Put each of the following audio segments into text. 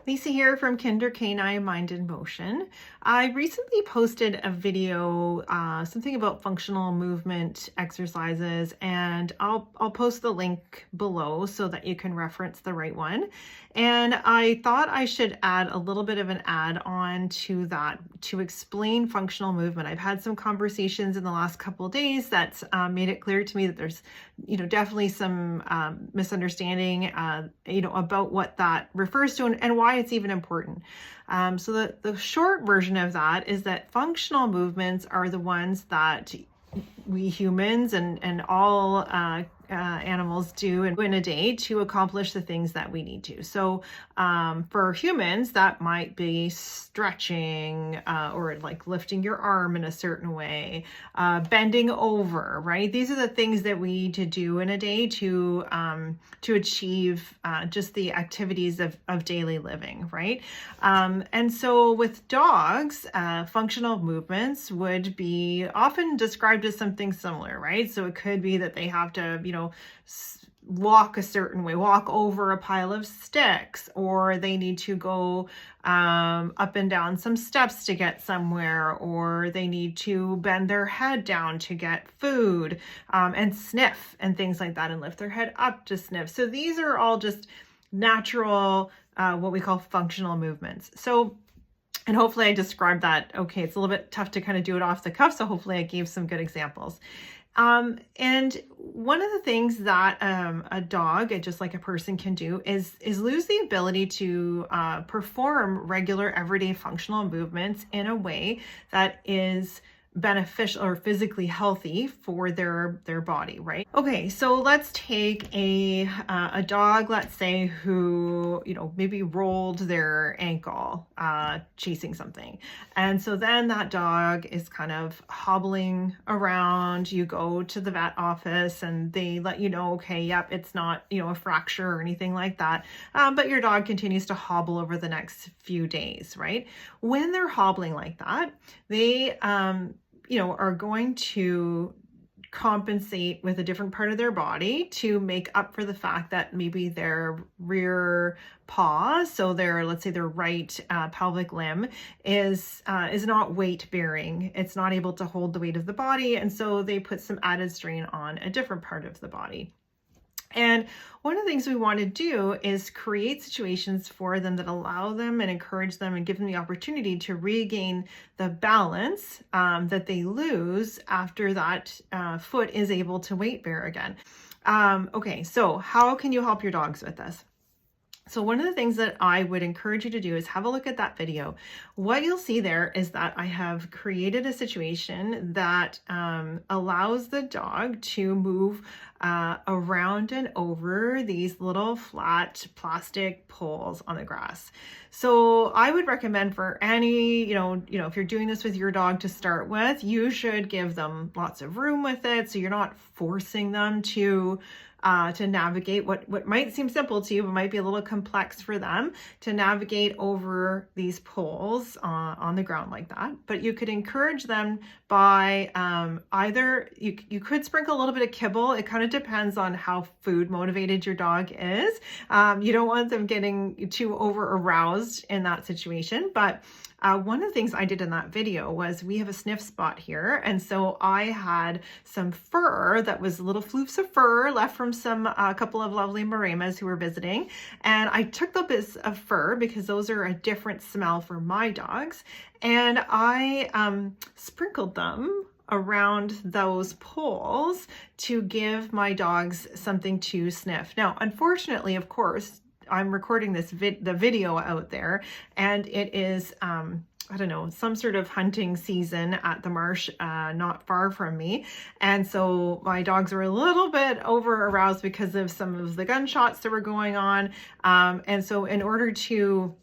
Lisa here from Kinder Canine Mind in Motion. I recently posted a video, something about functional movement exercises, and I'll post the link below so that you can reference the right one. And I thought I should add a little bit of an add-on to that to explain functional movement. I've had some conversations in the last couple of days that made it clear to me that there's, definitely some misunderstanding, about what that refers to and why it's even important. So the short version of that is that functional movements are the ones that we humans and all animals do in a day to accomplish the things that we need to. So for humans, that might be stretching or like lifting your arm in a certain way, bending over, right? These are the things that we need to do in a day to achieve just the activities of daily living, right? And so with dogs, functional movements would be often described as something similar, right? So it could be that they have to, walk a certain way, walk over a pile of sticks, or they need to go up and down some steps to get somewhere, or they need to bend their head down to get food, and sniff and things like that, and lift their head up to sniff. So these are all just natural, what we call functional movements. And hopefully I described that okay. It's a little bit tough to kind of do it off the cuff, so hopefully I gave some good examples. And one of the things that a dog, just like a person, can do is lose the ability to perform regular everyday functional movements in a way that is beneficial or physically healthy for their body, right? Okay, so let's take a dog, let's say, who maybe rolled their ankle chasing something, and so then that dog is kind of hobbling around. You go to the vet office and they let you know, okay, yep, it's not a fracture or anything like that, but your dog continues to hobble over the next few days, right? When they're hobbling like that, they are going to compensate with a different part of their body to make up for the fact that maybe their rear paw, so let's say their right pelvic limb is not weight bearing. It's not able to hold the weight of the body, and so they put some added strain on a different part of the body. And one of the things we want to do is create situations for them that allow them and encourage them and give them the opportunity to regain the balance that they lose after that foot is able to weight bear again. Okay, so how can you help your dogs with this? So one of the things that I would encourage you to do is have a look at that video. What you'll see there is that I have created a situation that allows the dog to move around and over these little flat plastic poles on the grass. So I would recommend for any, if you're doing this with your dog to start with, you should give them lots of room with it. So you're not forcing them to navigate what might seem simple to you, but might be a little complex for them to navigate over these poles on the ground like that. But you could encourage them by either, you could sprinkle a little bit of kibble. It kind of depends on how food motivated your dog is. You don't want them getting too over aroused in that situation, but one of the things I did in that video was we have a sniff spot here. And so I had some fur that was little floofs of fur left from a couple of lovely Maremas who were visiting. And I took the bits of fur because those are a different smell for my dogs. And I sprinkled them around those poles to give my dogs something to sniff. Now, unfortunately, of course, I'm recording the video out there, and it is I don't know, some sort of hunting season at the marsh not far from me, and so my dogs were a little bit over aroused because of some of the gunshots that were going on, and so in order to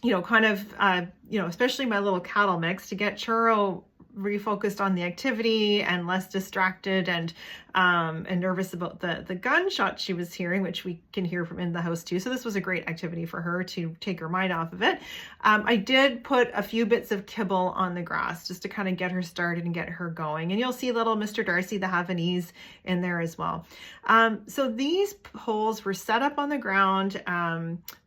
especially my little cattle mix, to get Churro refocused on the activity and less distracted and nervous about the gunshot she was hearing, which we can hear from in the house too. So this was a great activity for her to take her mind off of it. I did put a few bits of kibble on the grass just to kind of get her started and get her going. And you'll see little Mr. Darcy the Havanese in there as well. So these poles were set up on the ground.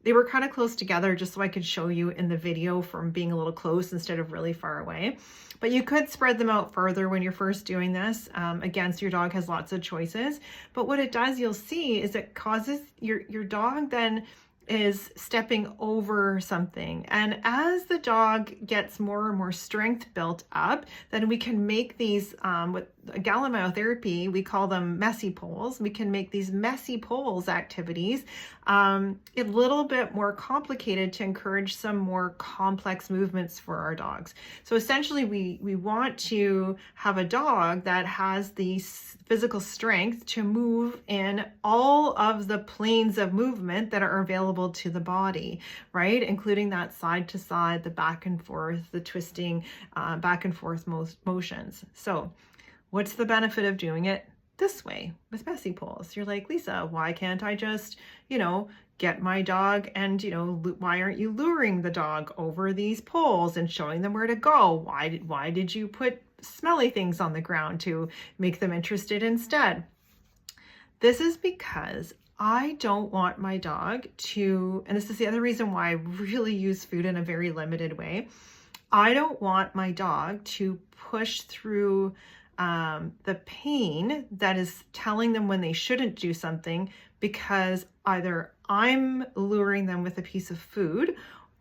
They were kind of close together just so I could show you in the video from being a little close instead of really far away. But you could spread them out further when you're first doing this. Again, so your dog has lots of choices. But what it does, you'll see, is it causes your dog then is stepping over something. And as the dog gets more and more strength built up, then we can make these, with Gallon myotherapy, we call them messy poles. We can make these messy poles activities a little bit more complicated to encourage some more complex movements for our dogs. So essentially we want to have a dog that has the physical strength to move in all of the planes of movement that are available to the body, right? Including that side to side, the back and forth, the twisting, back and forth motions. So what's the benefit of doing it this way with messy poles? You're like, Lisa, why can't I just, get my dog and, why aren't you luring the dog over these poles and showing them where to go? Why did you put smelly things on the ground to make them interested instead? This is because I don't want my dog to, and this is the other reason why I really use food in a very limited way. I don't want my dog to push through the pain that is telling them when they shouldn't do something, because either I'm luring them with a piece of food,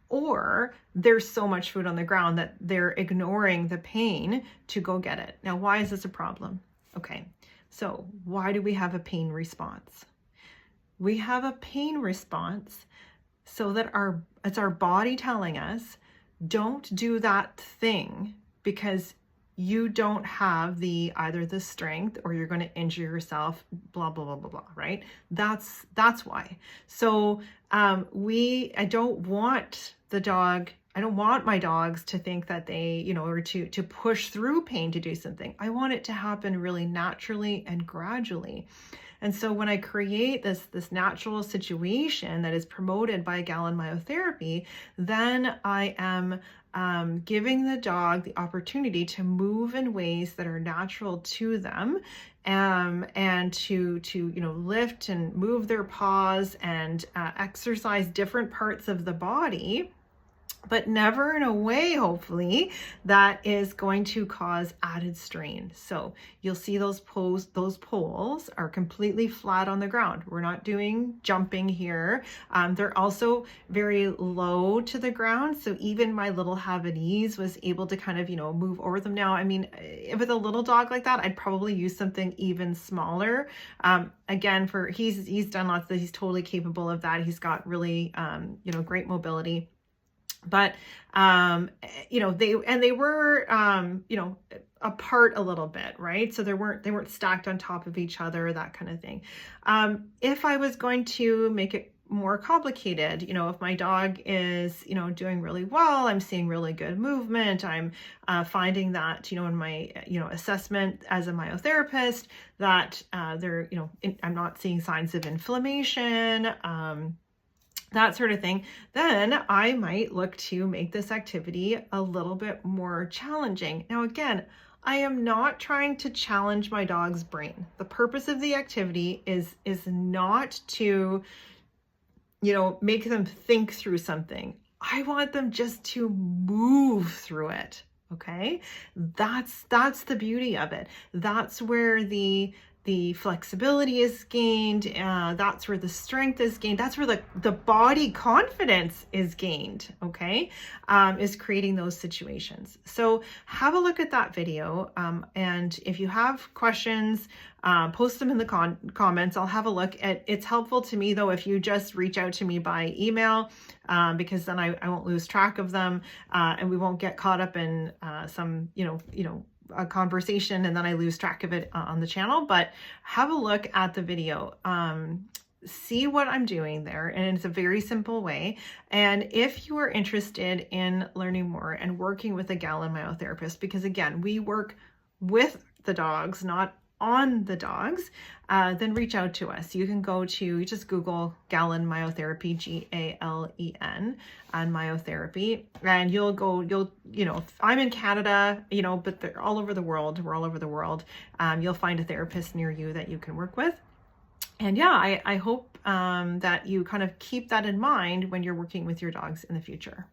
or there's so much food on the ground that they're ignoring the pain to go get it. Now, why is this a problem? Okay, so why do we have a pain response? We have a pain response so that it's our body telling us, don't do that thing because you don't have either the strength, or you're going to injure yourself, blah, blah, blah, blah, blah, right? That's why. So I don't want my dogs to think that they, or to push through pain to do something. I want it to happen really naturally and gradually. And so when I create this natural situation that is promoted by Gallon myotherapy, then I am giving the dog the opportunity to move in ways that are natural to them, and to lift and move their paws and exercise different parts of the body, but never in a way, hopefully, that is going to cause added strain. So you'll see those poles are completely flat on the ground. We're not doing jumping here. They're also very low to the ground. So even my little Havanese was able to kind of, move over them. Now, I mean, with a little dog like that, I'd probably use something even smaller. Again, he's done lots of, he's totally capable of that. He's got really, great mobility. But, they were, apart a little bit, right? So they weren't stacked on top of each other, that kind of thing. If I was going to make it more complicated, if my dog is, doing really well, I'm seeing really good movement, I'm finding that, in my, assessment as a myotherapist, that I'm not seeing signs of inflammation, that sort of thing, then I might look to make this activity a little bit more challenging. Now, again, I am not trying to challenge my dog's brain. The purpose of the activity is not to, make them think through something. I want them just to move through it. Okay? That's the beauty of it. That's where the flexibility is gained, that's where the strength is gained, that's where the body confidence is gained, okay, is creating those situations. So have a look at that video, and if you have questions, post them in the comments. I'll have a look. It's helpful to me, though, if you just reach out to me by email, because then I won't lose track of them, and we won't get caught up in some, a conversation and then I lose track of it on the channel. But have a look at the video, see what I'm doing there, and it's a very simple way. And if you are interested in learning more and working with a Gallon myotherapist, because again, we work with the dogs, not on the dogs, then reach out to us. You can just Google Gallon myotherapy, Galen, and myotherapy, and I'm in Canada, but they're all over the world. We're all over the world. You'll find a therapist near you that you can work with. And yeah, I hope that you kind of keep that in mind when you're working with your dogs in the future.